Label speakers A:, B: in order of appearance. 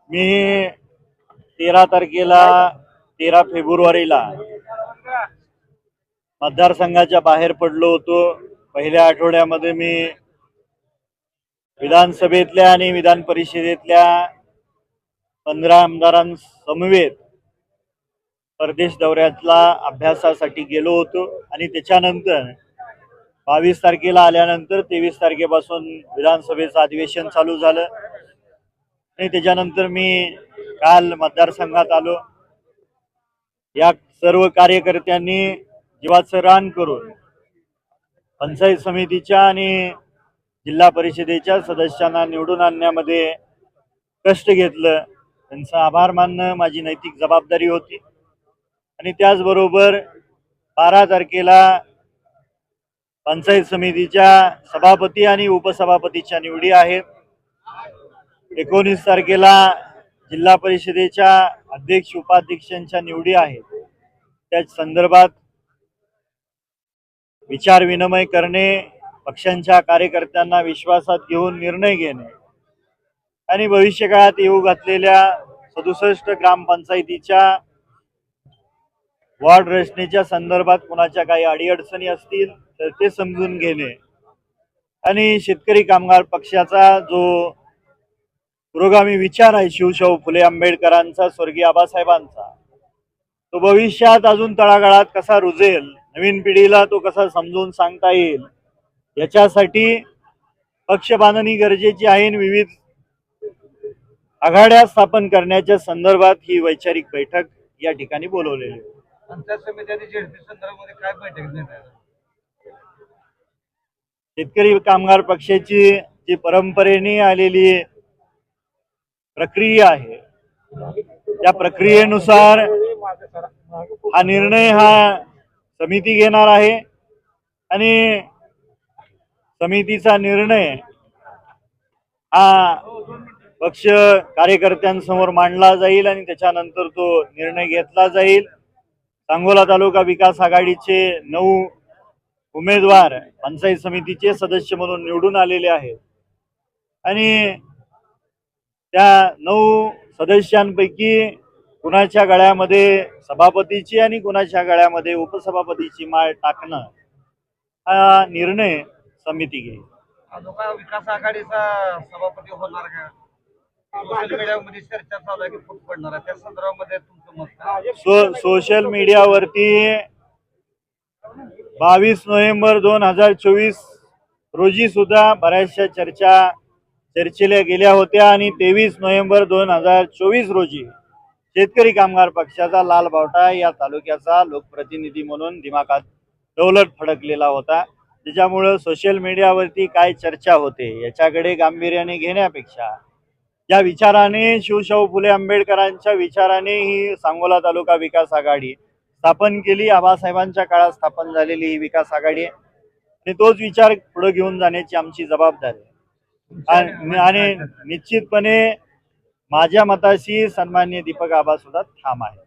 A: मी 13 फेब्रुवारीला मतदारसंघाच्या बाहेर पडलो होतो। पहिल्या आठवड्यामध्ये मी विधानसभेतल्या आणि विधान परिषदेतल्या 15 आमदारांसमवेत परदेश दौऱ्यातला अभ्यासासाठी गेलो होतो आणि त्याच्यानंतर 22 तारखेला आल्यानंतर 23 तारखेपासून विधानसभेचं अधिवेशन चालू झालं आणि त्याच्यानंतर मी काल मतदारसंघात आलो। या सर्व कार्यकर्त्यांनी जीवाचं रान करून पंचायत समितीच्या आणि जिल्हा परिषदेच्या सदस्यांना निवडून आणण्यामध्ये कष्ट घेतलं। त्यांचा आभार मानणं माझी नैतिक जबाबदारी होती आणि त्याचबरोबर 12 तारखेला पंचायत समितीच्या सभापती आणि उपसभापतीच्या निवडी आहेत। 19 तारखेला जिल्हा परिषदेच्या अध्यक्ष उपाध्यक्षांच्या निवडी आहेत। त्या संदर्भात विचार विनिमय करणे, पक्षांच्या कार्यकर्त्यांना विश्वासात घेऊन निर्णय घेणे आणि भविष्यकाळात येऊ घातलेल्या 67 ग्रामपंचायतीच्या वॉर्ड रचनेच्या संदर्भात कोणाच्या काही अडीअडचणी असतील तर ते समजून घेणे आणि शेतकरी कामगार पक्षाचा जो पुरोगामी विचार आहे शिवशाहू फुले आंबेडकरांचा, स्वर्गीय आबासाहेबांचा, तो भविष्यात अजून तळागाळात कसा रुजेल, नवीन पिढीला तो कसा समजून सांगता येईल, याच्यासाठी पक्ष बांधणी गरजेची आहे। विविध आघाड्या स्थापन करण्याच्या संदर्भात ही वैचारिक बैठक या ठिकाणी बोलवलेली आहे।
B: पंचायत समिती आणि झेडपी संदर्भामध्ये काय बैठक घेणार?
A: शेतकरी कामगार पक्षाची जी परंपरेने आलेली प्रक्रिया आहे त्या प्रक्रियेनुसार हा निर्णय समिती घेणार आहे आणि समितीचा निर्णय हा पक्ष कार्यकर्त्यांसमोर मांडला जाईल आणि त्याच्यानंतर तो निर्णय घेतला जाईल। सांगोला तालुका विकास आघाडीचे 9 उमेदवार पंचायत समितीचे सदस्य म्हणून निवडून आलेले आहेत आणि त्या 9 सदस्यांपैकी कुणाच्या गळ्यामध्ये सभापतीची आणि कुणाच्या गळ्यामध्ये उपसभापतीची माळ टाकणं हा निर्णय समिती घेईल।
B: विकास आघाडीचा सभापती होणार का? सोशल मीडियामध्ये चर्चा चालू आहे की फूट पडणार आहे, त्या संदर्भामध्ये तुमचं मत काय?
A: सोशल मीडियावरती 22 नोव्हेंबर 2024 रोजी सुद्धा बऱ्याचशा चर्चेला गेल्या होत्या आणि 23 नोव्हेंबर 2024 रोजी शेतकरी कामगार पक्षाचा लाल बावटा या तालुक्याचा लोकप्रतिनिधी म्हणून दिमागात डौलत फडकलेला होता। त्याच्यामुळे सोशल मीडियावरती काय चर्चा होते याच्याकडे गांभीर्याने घेण्यापेक्षा या विचाराने शिवशाहू फुले आंबेडकरांच्या विचाराने ही सांगोला तालुका विकास आघाडी स्थापन केली। आबासाहेबांच्या काळात स्थापन झालेली ही विकास आघाडी आहे आणि तोच विचार पुढे घेऊन जाण्याची आमची जबाबदारी आहे आणि निश्चितपणे माझ्या मताशी सन्माननीय दीपक आबा सुद्धा ठाम आहे।